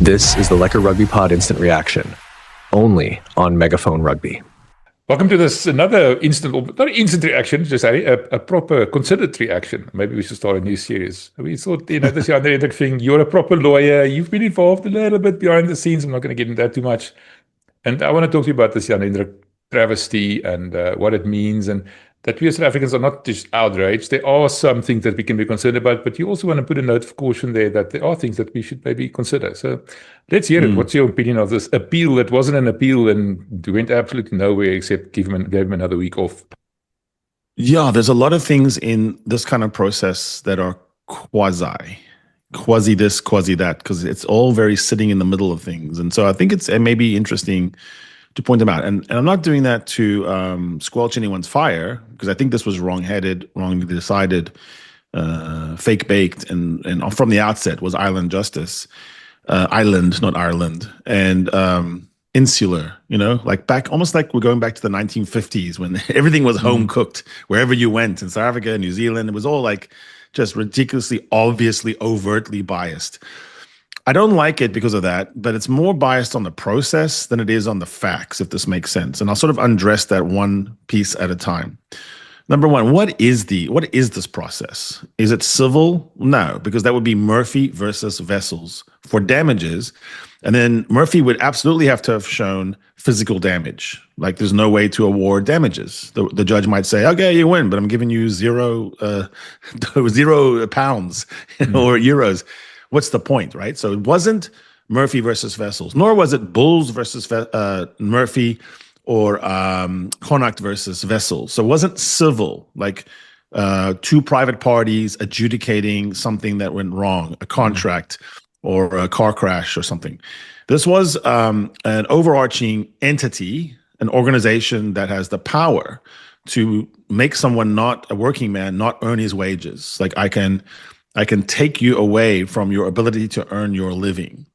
This is the Lekker Rugby Pod Instant Reaction, only on Megaphone Rugby. Welcome to this another not instant reaction, just a proper considered reaction. Maybe we should start a new series. We thought, this Jan-Hendrik thing, you're a proper lawyer, you've been involved a little bit behind the scenes. I'm not going to get into that too much. And I want to talk to you about this Jan-Hendrik travesty and what it means, and that we as South Africans are not just outraged. There are some things that we can be concerned about, but you also want to put a note of caution there that there are things that we should maybe consider. So let's hear it. What's your opinion of this appeal that wasn't an appeal and went absolutely nowhere except gave him another week off? Yeah, there's a lot of things in this kind of process that are quasi this, quasi that, because it's all very sitting in the middle of things. And so I think it may be interesting to point them out. And I'm not doing that to squelch anyone's fire, because I think this was wrong-headed, wrongly decided, fake-baked, and from the outset was island justice. Island, not Ireland. And insular, almost like we're going back to the 1950s when everything was home-cooked, wherever you went, in South Africa, New Zealand. It was all like just ridiculously, obviously, overtly biased. I don't like it because of that, but it's more biased on the process than it is on the facts, if this makes sense. And I'll sort of undress that one piece at a time. Number one, what is this process? Is it civil? No, because that would be Murphy versus Wessels for damages. And then Murphy would absolutely have to have shown physical damage. Like there's no way to award damages. The judge might say, okay, you win, but I'm giving you zero pounds or euros. What's the point, right? So it wasn't Murphy versus Wessels, nor was it Bulls versus Murphy or Connacht versus Wessels. So it wasn't civil, like two private parties adjudicating something that went wrong, a contract or a car crash or something. This was an overarching entity, an organization that has the power to make someone not a working man, not earn his wages. Like I can take you away from your ability to earn your living.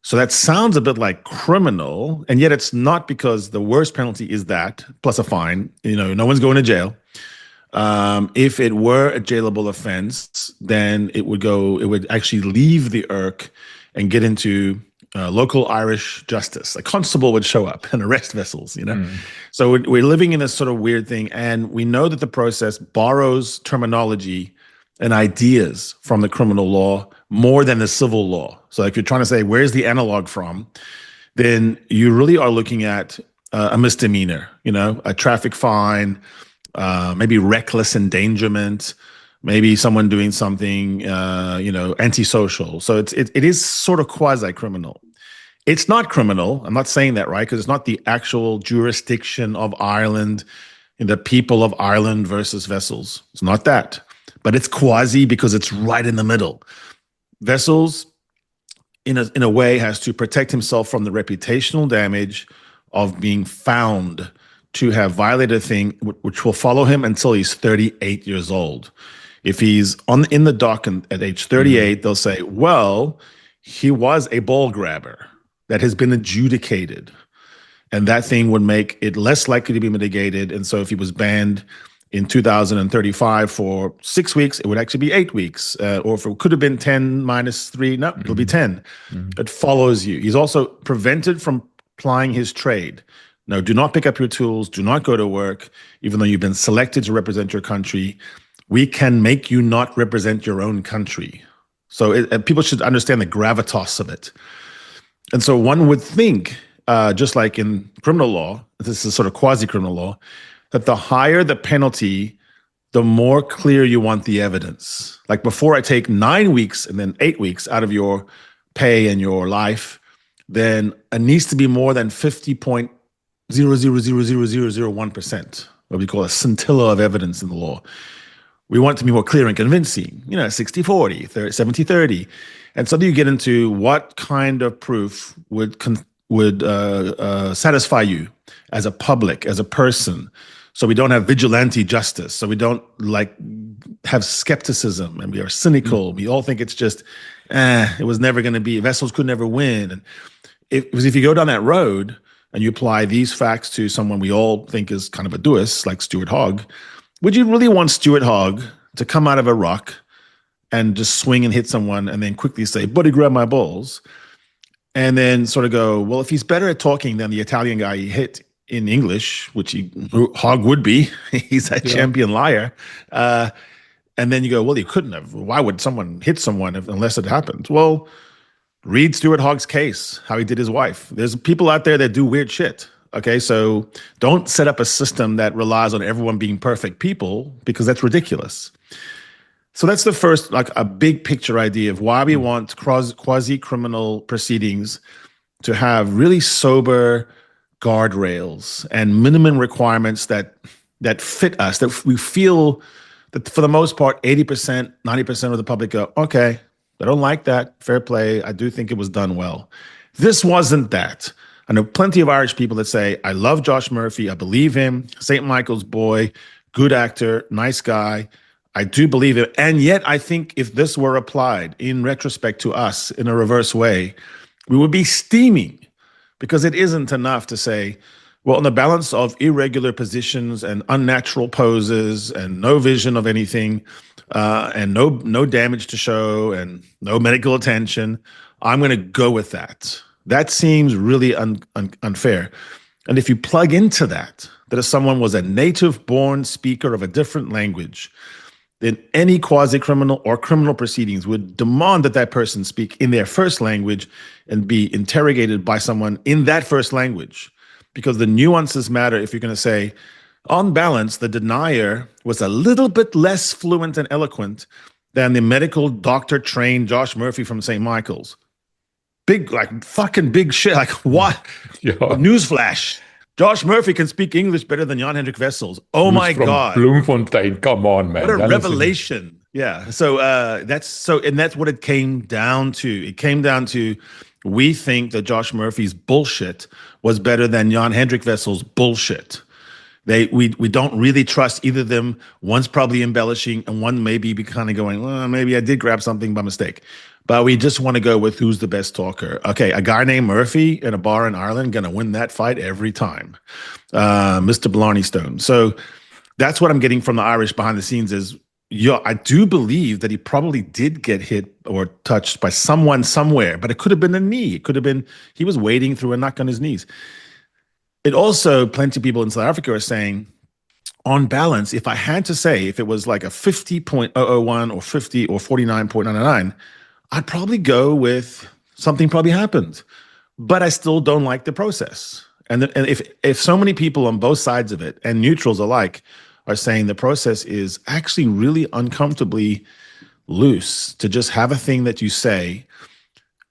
So that sounds a bit like criminal, and yet it's not, because the worst penalty is that, plus a fine. No one's going to jail. If it were a jailable offense, then it would actually leave the IRC and get into local Irish justice. A constable would show up and arrest Wessels, So we're living in this sort of weird thing, and we know that the process borrows terminology and ideas from the criminal law more than the civil law. So if you're trying to say, where's the analog from, then you really are looking at a misdemeanor, a traffic fine, maybe reckless endangerment, maybe someone doing something, antisocial. So it is sort of quasi-criminal. It's not criminal. I'm not saying that, right? Because it's not the actual jurisdiction of Ireland and the people of Ireland versus Wessels. It's not that. But it's quasi because it's right in the middle. Wessels, in a way, has to protect himself from the reputational damage of being found to have violated a thing which will follow him until he's 38 years old. If he's in the dock at age 38, they'll say, well, he was a ball grabber that has been adjudicated. And that thing would make it less likely to be mitigated. And so if he was banned in 2035 for 6 weeks, it would actually be 8 weeks. Or if it could have been 10 minus 3, no, it'll be 10. It follows you. He's also prevented from plying his trade. No, do not pick up your tools. Do not go to work. Even though you've been selected to represent your country, we can make you not represent your own country. So people should understand the gravitas of it. And so one would think, just like in criminal law, this is sort of quasi-criminal law, that the higher the penalty, the more clear you want the evidence. Like before I take 9 weeks and then 8 weeks out of your pay and your life, then it needs to be more than 50.0000001%, what we call a scintilla of evidence in the law. We want it to be more clear and convincing, 60-40, 70-30. And so then you get into what kind of proof would satisfy you as a public, as a person. So we don't have vigilante justice. So we don't have skepticism and we are cynical. We all think it's just, it was never going to be, Wessels could never win. And if you go down that road and you apply these facts to someone we all think is kind of a dous, like Stuart Hogg, would you really want Stuart Hogg to come out of a rock and just swing and hit someone and then quickly say, buddy, grab my balls? and then sort of go, well, if he's better at talking than the Italian guy he hit in English, which Hogg would be, he's a champion liar. And then you go, well, he couldn't have. Why would someone hit someone unless it happened? Well, read Stuart Hogg's case, how he did his wife. There's people out there that do weird shit. Okay, so don't set up a system that relies on everyone being perfect people, because that's ridiculous. So that's the first, like, a big picture idea of why we want quasi-criminal proceedings to have really sober guardrails and minimum requirements that fit us, that we feel that for the most part, 80%, 90% of the public go, okay, I don't like that, fair play, I do think it was done well. This wasn't that. I know plenty of Irish people that say, I love Josh Murphy, I believe him, St. Michael's boy, good actor, nice guy, I do believe it. And yet I think if this were applied in retrospect to us in a reverse way, we would be steaming, because it isn't enough to say, well, on the balance of irregular positions and unnatural poses and no vision of anything, and no damage to show and no medical attention, I'm going to go with that. That seems really unfair. And if you plug into that if someone was a native-born speaker of a different language, then any quasi-criminal or criminal proceedings would demand that that person speak in their first language and be interrogated by someone in that first language, because the nuances matter. If you're going to say, on balance, the denier was a little bit less fluent and eloquent than the medical doctor-trained Josh Murphy from St. Michael's. Big, like, fucking big shit. Like, what? Yeah. Newsflash. Josh Murphy can speak English better than Jan-Hendrik Wessels. Oh, my God. Bloemfontein, come on, man. What a revelation. Yeah. So that's what it came down to. It came down to, we think that Josh Murphy's bullshit was better than Jan-Hendrik Wessels' bullshit. We don't really trust either of them. One's probably embellishing, and one maybe be kind of going, well, maybe I did grab something by mistake. But we just want to go with who's the best talker. Okay, a guy named Murphy in a bar in Ireland going to win that fight every time. Mr. Blarney Stone. So that's what I'm getting from the Irish behind the scenes is, yeah, I do believe that he probably did get hit or touched by someone somewhere, but it could have been a knee. It could have been he was wading through a knock on his knees. It also, plenty of people in South Africa are saying, on balance, if I had to say, if it was like a 50.001 or 50 or 49.99, I'd probably go with something probably happened, but I still don't like the process. And if so many people on both sides of it, and neutrals alike, are saying the process is actually really uncomfortably loose to just have a thing that you say,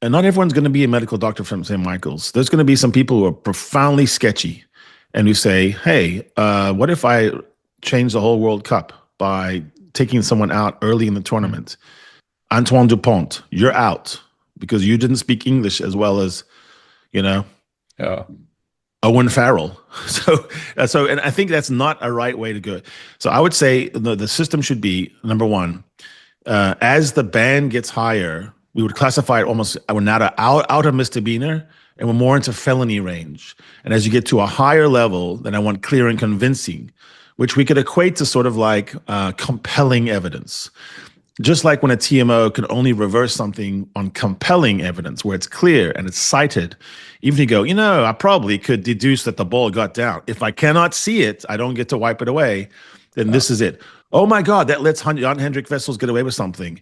and not everyone's going to be a medical doctor from St. Michael's. There's going to be some people who are profoundly sketchy and who say, hey, what if I change the whole World Cup by taking someone out early in the tournament? Antoine Dupont, you're out because you didn't speak English as well as, Owen Farrell. So, and I think that's not a right way to go. So I would say the system should be, number one, as the band gets higher, we would classify it almost, we're not out of misdemeanor, and we're more into felony range. And as you get to a higher level, then I want clear and convincing, which we could equate to sort of like compelling evidence. Just like when a TMO can only reverse something on compelling evidence, where it's clear and it's cited, even if you go, I probably could deduce that the ball got down. If I cannot see it, I don't get to wipe it away, then this is it. Oh my God, that lets Jan-Hendrik Wessels get away with something.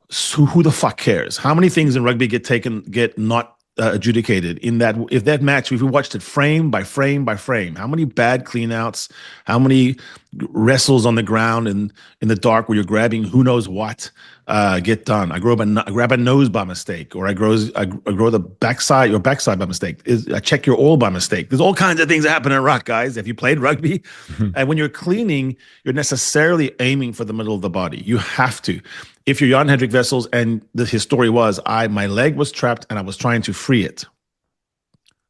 So who the fuck cares? How many things in rugby get not adjudicated in that? If that match, if we watched it frame by frame by frame, how many bad cleanouts, how many wrestles on the ground and in the dark where you're grabbing who knows what get done? I grab a nose by mistake, or I grow the backside, your backside by mistake. I check your oil by mistake. There's all kinds of things that happen in rock, guys. If you played rugby, and when you're cleaning, you're necessarily aiming for the middle of the body. You have to. If you're Jan-Hendrik Wessels, and his story was, my leg was trapped and I was trying to free it.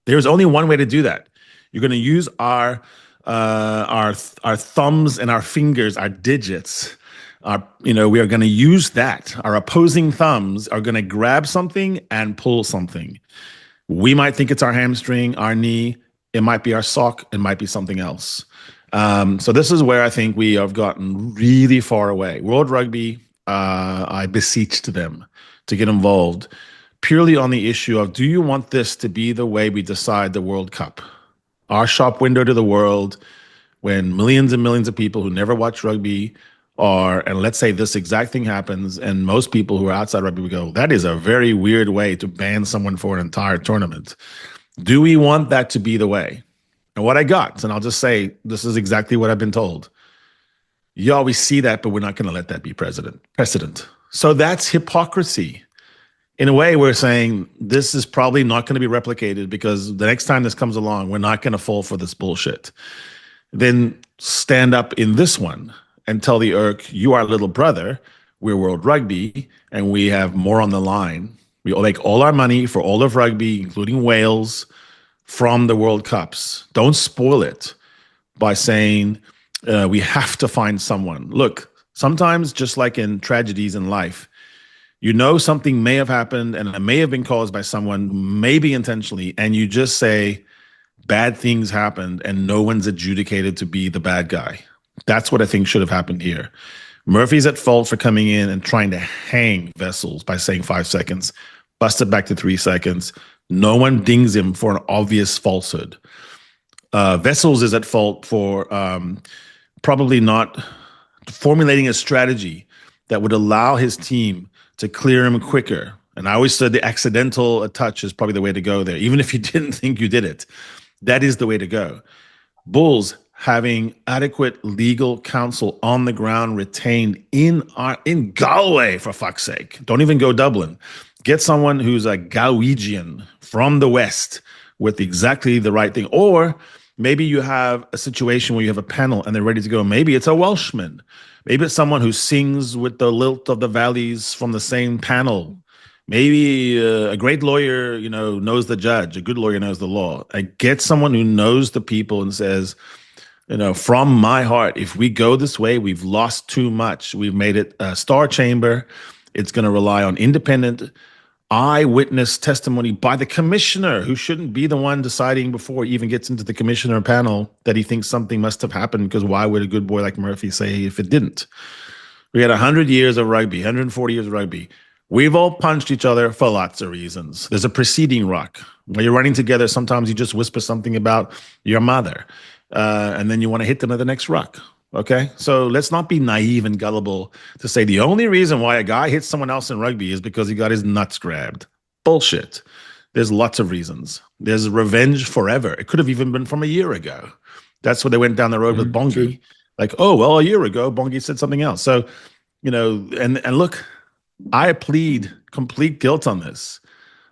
There's only one way to do that. You're going to use our thumbs and our fingers, our digits. We are going to use that. Our opposing thumbs are going to grab something and pull something. We might think it's our hamstring, our knee. It might be our sock. It might be something else. So this is where I think we have gotten really far away. World Rugby, I beseeched them to get involved. purely on the issue of, do you want this to be the way we decide the World Cup? Our shop window to the world, when millions and millions of people who never watch rugby are, and let's say this exact thing happens, and most people who are outside rugby would go, that is a very weird way to ban someone for an entire tournament. Do we want that to be the way? And what I got, and I'll just say, this is exactly what I've been told. You always see that, but we're not going to let that be precedent. So that's hypocrisy. In a way, we're saying this is probably not going to be replicated because the next time this comes along, we're not going to fall for this bullshit. Then stand up in this one and tell the IRC, you are little brother, we're World Rugby, and we have more on the line. We make all our money for all of rugby, including Wales, from the World Cups. Don't spoil it by saying we have to find someone. Look, sometimes just like in tragedies in life, you know something may have happened and it may have been caused by someone, maybe intentionally, and you just say bad things happened and no one's adjudicated to be the bad guy. That's what I think should have happened here. Murphy's at fault for coming in and trying to hang Wessels by saying 5 seconds, busted back to 3 seconds. No one dings him for an obvious falsehood. Wessels is at fault for probably not formulating a strategy that would allow his team to clear him quicker. And I always said the accidental touch is probably the way to go there. Even if you didn't think you did it, that is the way to go. Bulls having adequate legal counsel on the ground retained in Galway, for fuck's sake. Don't even go Dublin. Get someone who's a Galwegian from the West with exactly the right thing. Or maybe you have a situation where you have a panel and they're ready to go. Maybe it's a Welshman. Maybe it's someone who sings with the lilt of the valleys from the same panel. Maybe a great lawyer, knows the judge. A good lawyer knows the law. I get someone who knows the people and says, from my heart, if we go this way, we've lost too much. We've made it a star chamber. It's going to rely on independent eyewitness testimony by the commissioner, who shouldn't be the one deciding before he even gets into the commissioner panel that he thinks something must have happened, because why would a good boy like Murphy say if it didn't? We had 100 years of rugby, 140 years of rugby. We've all punched each other for lots of reasons. There's a preceding ruck. When you're running together, sometimes you just whisper something about your mother, and then you want to hit them at the next ruck. Okay, so let's not be naive and gullible to say the only reason why a guy hits someone else in rugby is because he got his nuts grabbed. Bullshit. There's lots of reasons. There's revenge forever. It could have even been from a year ago. That's what they went down the road with Bongi. True. Like, oh, well, a year ago, Bongi said something else. So, and look, I plead complete guilt on this.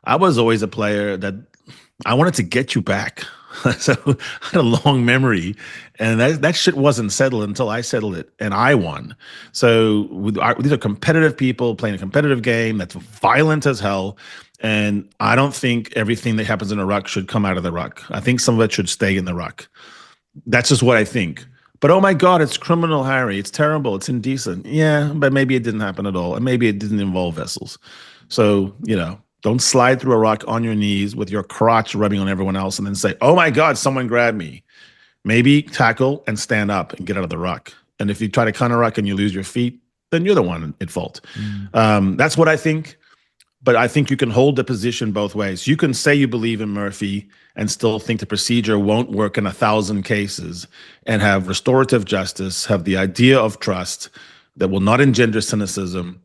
I was always a player that I wanted to get you back. So I had a long memory, and that shit wasn't settled until I settled it, and I won. So these are competitive people playing a competitive game that's violent as hell, and I don't think everything that happens in a ruck should come out of the ruck. I think some of it should stay in the ruck. That's just what I think. But oh my God, it's criminal, Harry. It's terrible. It's indecent. Yeah, but maybe it didn't happen at all, and maybe it didn't involve Wessels. So, don't slide through a rock on your knees with your crotch rubbing on everyone else and then say, oh my God, someone grabbed me. Maybe tackle and stand up and get out of the ruck. And if you try to counter ruck and you lose your feet, then you're the one at fault. That's what I think. But I think you can hold the position both ways. You can say you believe in Murphy and still think the procedure won't work in 1,000 cases and have restorative justice, have the idea of trust that will not engender cynicism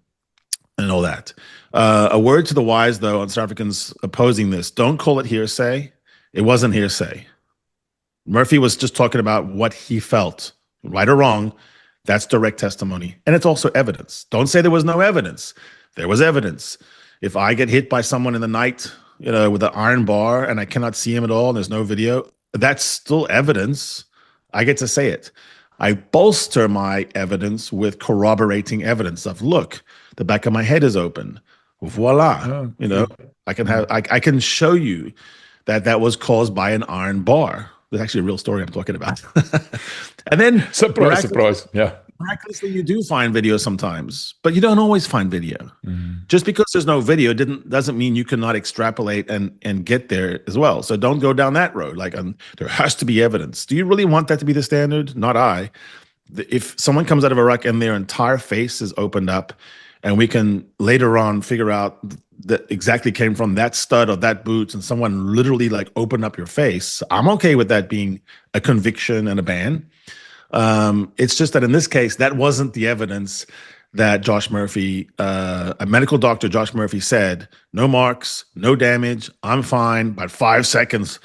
and all that. A word to the wise, though, on South Africans opposing this. Don't call it hearsay. It wasn't hearsay. Murphy was just talking about what he felt, right or wrong. That's direct testimony. And it's also evidence. Don't say there was no evidence. There was evidence. If I get hit by someone in the night, with an iron bar and I cannot see him at all and there's no video, that's still evidence. I get to say it. I bolster my evidence with corroborating evidence of, look, the back of my head is open. Voila. I can show you that was caused by an iron bar. There's actually a real story I'm talking about. And then surprise. Yeah. Miraculously, you do find video sometimes, but you don't always find video. Just because there's no video doesn't mean you cannot extrapolate and get there as well. So don't go down that road. Like, there has to be evidence. Do you really want that to be the standard? Not I. If someone comes out of a ruck and their entire face is opened up and we can later on figure out that exactly came from that stud or that boot, and someone literally like opened up your face, I'm okay with that being a conviction and a ban. It's just that in this case, that wasn't the evidence that Josh Murphy, a medical doctor, Josh Murphy, said, no marks, no damage, I'm fine, but 5 seconds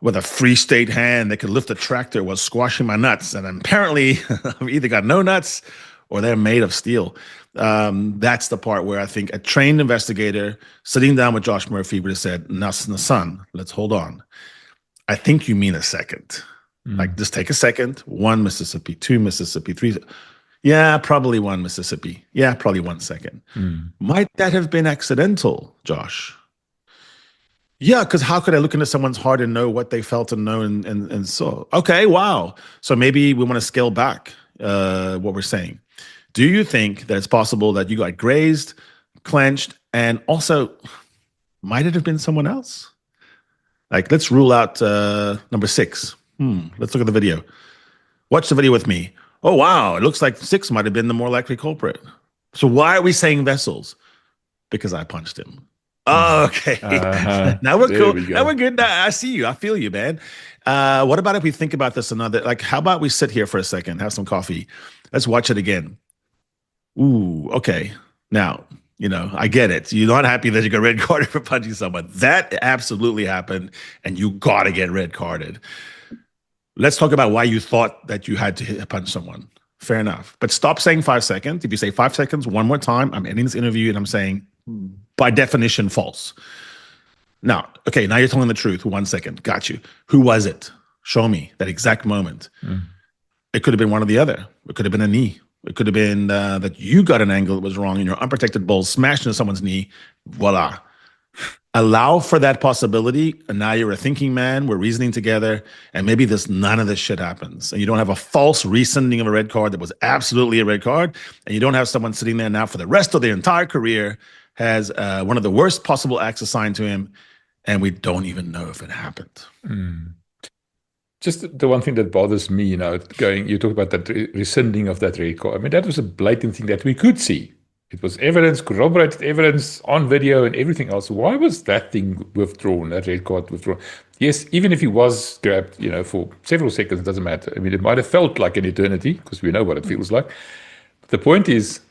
with a free state hand that could lift a tractor was squashing my nuts. And apparently I've either got no nuts or they're made of steel. That's the part where I think a trained investigator sitting down with Josh Murphy would have said, "Now, son, let's hold on. I think you mean a second. Like, just take a second. 1 Mississippi, 2 Mississippi, 3. Yeah, probably 1 Mississippi. Yeah, probably 1 second. Might that have been accidental, Josh? Yeah, because how could I look into someone's heart and know what they felt and know and saw? Okay, wow. So maybe we want to scale back what we're saying. Do you think that it's possible that you got grazed, clenched, and also might it have been someone else? Like, let's rule out number 6. Let's look at the video. Watch the video with me. Oh, wow. It looks like 6 might have been the more likely culprit. So why are we saying Wessels? Because I punched him. Oh, okay. Now we're cool. Now we're good. I see you. I feel you, man. What about if we think about this another, like, how about we sit here for a second, have some coffee. Let's watch it again. Ooh, okay. Now, I get it. You're not happy that you got red carded for punching someone. That absolutely happened, and you got to get red carded. Let's talk about why you thought that you had to punch someone. Fair enough. But stop saying 5 seconds. If you say 5 seconds one more time, I'm ending this interview and I'm saying, by definition, false. Now, okay, now you're telling the truth. 1 second. Got you. Who was it? Show me that exact moment. It could have been one or the other. It could have been a knee. It could have been that you got an angle that was wrong and your unprotected ball smashed into someone's knee. Voila. Allow for that possibility, and now you're a thinking man, we're reasoning together, and maybe none of this shit happens. And you don't have a false rescinding of a red card that was absolutely a red card, and you don't have someone sitting there now for the rest of their entire career has one of the worst possible acts assigned to him, and we don't even know if it happened. Just the one thing that bothers me, you talk about that rescinding of that red card. I mean, that was a blatant thing that we could see. It was evidence, corroborated evidence on video and everything else. Why was that thing withdrawn, that red card withdrawn? Yes, even if he was grabbed, for several seconds, it doesn't matter. I mean, it might have felt like an eternity because we know what it feels like. But the point is,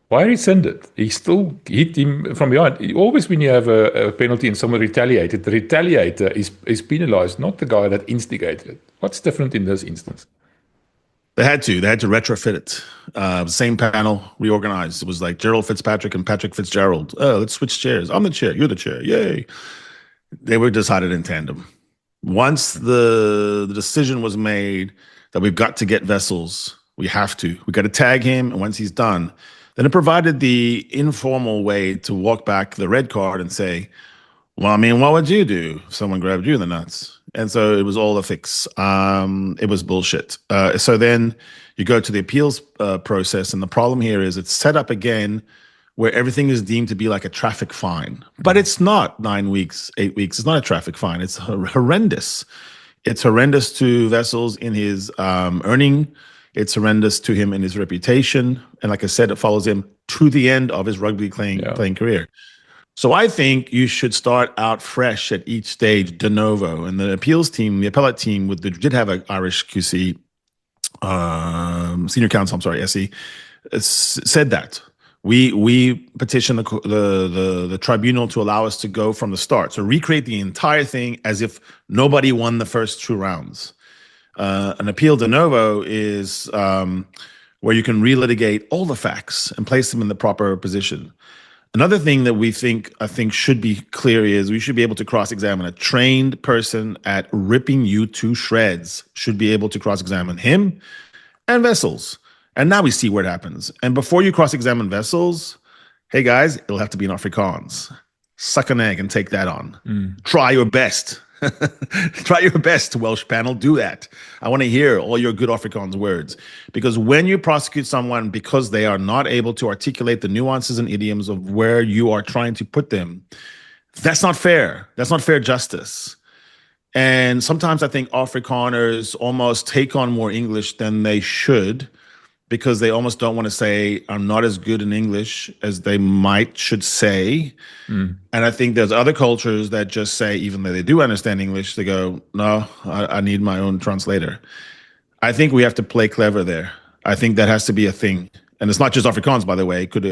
why rescind it? He still hit him from behind. Always when you have a penalty and someone retaliated, the retaliator is penalized, not the guy that instigated it. What's different in this instance? They had to retrofit it. Same panel, reorganized. It was like Gerald Fitzpatrick and Patrick Fitzgerald. Oh, let's switch chairs. I'm the chair. You're the chair. Yay. They were decided in tandem. Once the decision was made that we've got to get Wessels, we got to tag him. And once he's done, then it provided the informal way to walk back the red card and say, well, I mean, what would you do if someone grabbed you in the nuts? And so it was all a fix. It was bullshit. So then you go to the appeals process, and the problem here is it's set up again where everything is deemed to be like a traffic fine. But it's not 9 weeks, 8 weeks. It's not a traffic fine. It's horrendous. It's horrendous to Wessels in his earning. It's horrendous to him in his reputation. And like I said, it follows him to the end of his rugby playing career. So I think you should start out fresh at each stage, de novo. And the appeals team, the appellate team, did have an Irish QC, senior counsel, SE, said that. We petitioned the tribunal to allow us to go from the start. So recreate the entire thing as if nobody won the first 2 rounds. An appeal de novo is where you can relitigate all the facts and place them in the proper position. Another thing that I think should be clear is we should be able to cross-examine a trained person at ripping you to shreds, should be able to cross-examine him and Wessels. And now we see what happens. And before you cross-examine Wessels, hey guys, it'll have to be in Afrikaans. Suck an egg and take that on. Try your best. Try your best, Welsh panel. Do that. I want to hear all your good Afrikaans words. Because when you prosecute someone because they are not able to articulate the nuances and idioms of where you are trying to put them, that's not fair. That's not fair justice. And sometimes I think Afrikaners almost take on more English than they should because they almost don't want to say, I'm not as good in English as they should say. And I think there's other cultures that just say, even though they do understand English, they go, no, I need my own translator. I think we have to play clever there. I think that has to be a thing. And it's not just Afrikaans, by the way. It could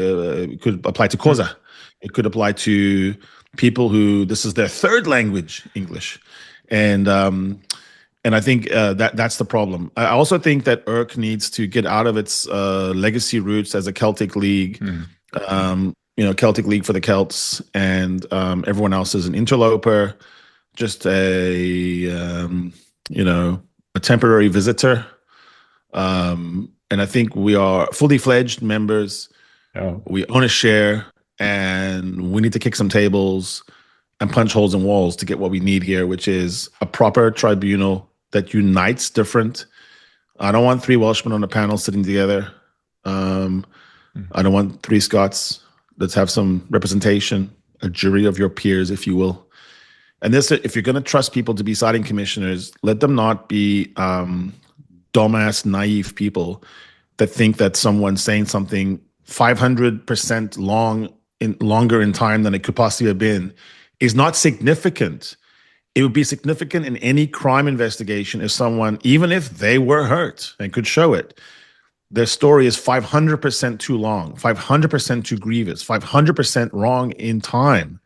apply to Xhosa. It could apply to people who this is their third language, English. And I think that's the problem. I also think that ERC needs to get out of its legacy roots as a Celtic league, Celtic league for the Celts, and everyone else is an interloper, just a temporary visitor. And I think we are fully fledged members. Oh. We own a share, and we need to kick some tables and punch holes in walls to get what we need here, which is a proper tribunal that unites different. I don't want 3 Welshmen on a panel sitting together. I don't want 3 Scots. Let's have some representation, a jury of your peers, if you will. And this, if you're going to trust people to be siding commissioners, let them not be dumbass, naive people that think that someone saying something 500% longer in time than it could possibly have been is not significant. It would be significant in any crime investigation if someone, even if they were hurt and could show it, their story is 500% too long, 500% too grievous, 500% wrong in time.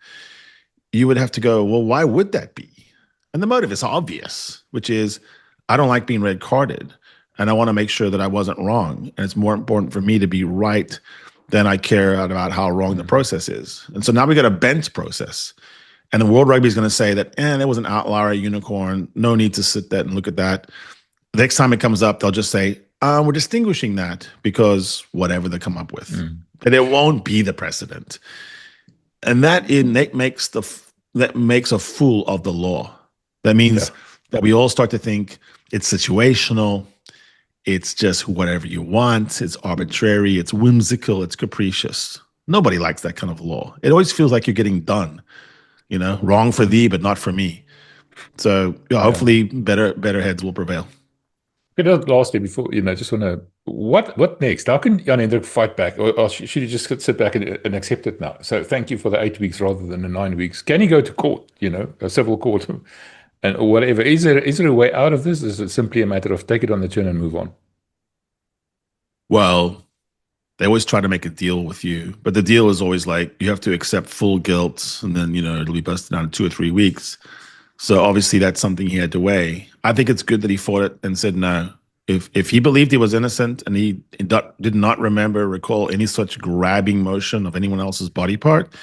You would have to go, well, why would that be? And the motive is obvious, which is, I don't like being red carded, and I want to make sure that I wasn't wrong. And it's more important for me to be right than I care about how wrong the process is. And so now we got a bent process. And the World Rugby is going to say that, there was an outlier, a unicorn. No need to sit there and look at that. The next time it comes up, they'll just say, we're distinguishing that because whatever they come up with. And it won't be the precedent. And that makes a fool of the law. That means that we all start to think it's situational. It's just whatever you want. It's arbitrary. It's whimsical. It's capricious. Nobody likes that kind of law. It always feels like you're getting done. Wrong for thee, but not for me. So hopefully better heads will prevail. Lastly, before just want to what next? How can Jan-Hendrik fight back, or should he just sit back and accept it now? So thank you for the 8 weeks rather than the 9 weeks. Can he go to court? A civil court, and whatever. Is there a way out of this? Is it simply a matter of take it on the chin and move on? Well, they always try to make a deal with you, but the deal is always like you have to accept full guilt, and then it'll be busted down in 2 or 3 weeks. So obviously that's something he had to weigh. I think it's good that he fought it and said no. If he believed he was innocent and he did not recall any such grabbing motion of anyone else's body part,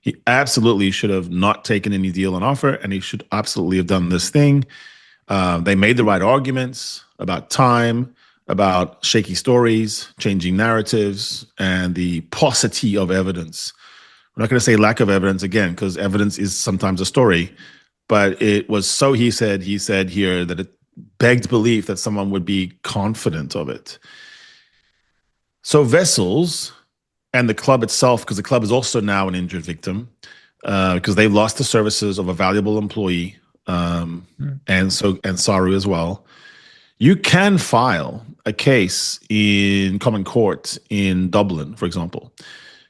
he absolutely should have not taken any deal on offer, and he should absolutely have done this thing. They made the right arguments about time, about shaky stories, changing narratives, and the paucity of evidence. I'm not going to say lack of evidence again, because evidence is sometimes a story, but it was so he said here that it begged belief that someone would be confident of it. So Wessels and the club itself, because the club is also now an injured victim, because they've lost the services of a valuable employee, and Saru as well. You can file a case in common court in Dublin, for example.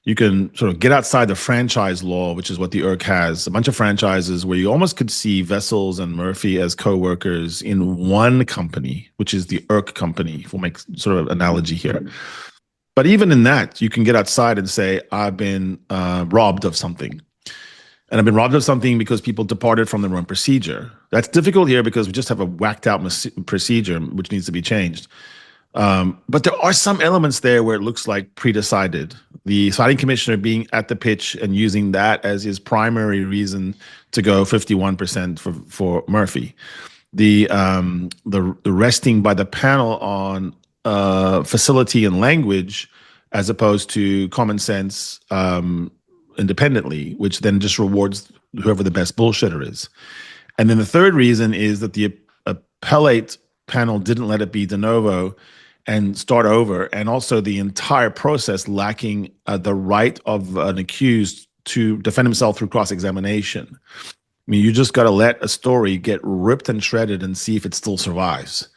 You can sort of get outside the franchise law, which is what the ERC has, a bunch of franchises where you almost could see Wessels and Murphy as co-workers in one company, which is the ERC company, if we'll make sort of analogy here. But even in that, you can get outside and say, I've been robbed of something. And I've been robbed of something because people departed from their own procedure. That's difficult here because we just have a whacked out procedure which needs to be changed. But there are some elements there where it looks like pre-decided. The siding commissioner being at the pitch and using that as his primary reason to go 51% for Murphy. The resting by the panel on facility and language as opposed to common sense independently, which then just rewards whoever the best bullshitter is. And then the third reason is that the appellate panel didn't let it be de novo and start over, and also the entire process lacking the right of an accused to defend himself through cross-examination. I mean, you just got to let a story get ripped and shredded and see if it still survives.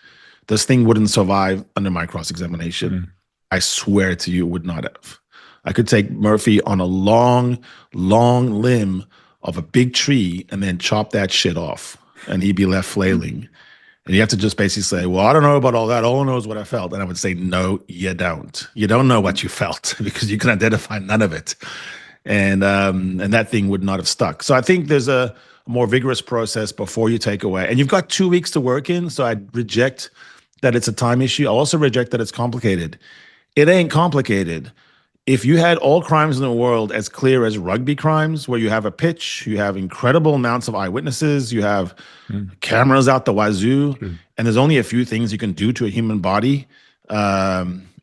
This thing wouldn't survive under my cross-examination. I swear to you, it would not have. I could take Murphy on a long, long limb of a big tree and then chop that shit off, and he'd be left flailing. And you have to just basically say, well, I don't know about all that. All I know is what I felt. And I would say, no, you don't. You don't know what you felt because you can identify none of it. And that thing would not have stuck. So I think there's a more vigorous process before you take away. And you've got 2 weeks to work in. So I reject that it's a time issue. I also reject that it's complicated. It ain't complicated. If you had all crimes in the world as clear as rugby crimes, where you have a pitch, you have incredible amounts of eyewitnesses, you have cameras out the wazoo, and there's only a few things you can do to a human body,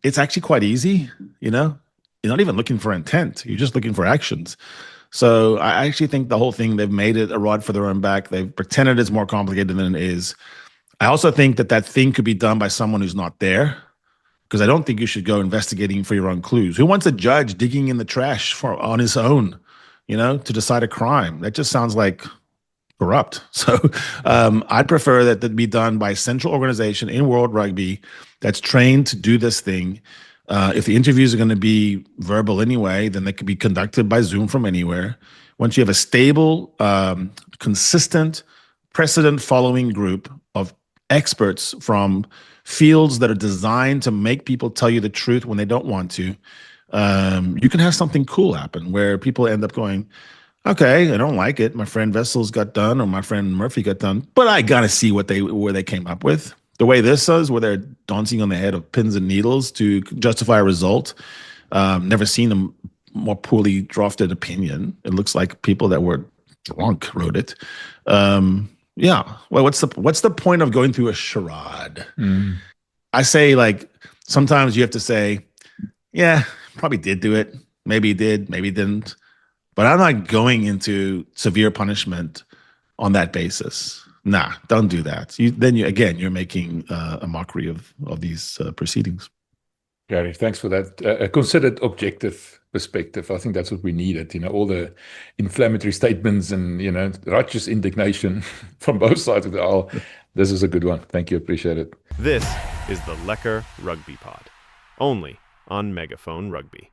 it's actually quite easy, you know? You're not even looking for intent. You're just looking for actions. So I actually think the whole thing, they've made it a rod for their own back. They've pretended it's more complicated than it is. I also think that thing could be done by someone who's not there, because I don't think you should go investigating for your own clues. Who wants a judge digging in the trash on his own, to decide a crime? That just sounds like corrupt. So I'd prefer that be done by a central organization in World Rugby that's trained to do this thing. If the interviews are going to be verbal anyway, then they could be conducted by Zoom from anywhere. Once you have a stable, consistent, precedent-following group of experts from fields that are designed to make people tell you the truth when they don't want to, you can have something cool happen where people end up going, okay, I don't like it. My friend Wessels got done, or my friend Murphy got done, but I got to see where they came up with. The way this is, where they're dancing on the head of pins and needles to justify a result. Never seen a more poorly drafted opinion. It looks like people that were drunk wrote it. Yeah. Well, what's the point of going through a charade? I say, like, sometimes you have to say, yeah, probably did do it. Maybe he did, maybe he didn't. But I'm not going into severe punishment on that basis. Nah, don't do that. You're making a mockery of these proceedings. Gary, thanks for that. A considered objective perspective. I think that's what we needed. All the inflammatory statements and, righteous indignation from both sides of the aisle. This is a good one. Thank you. Appreciate it. This is the Lekker Rugby Pod, only on Megaphone Rugby.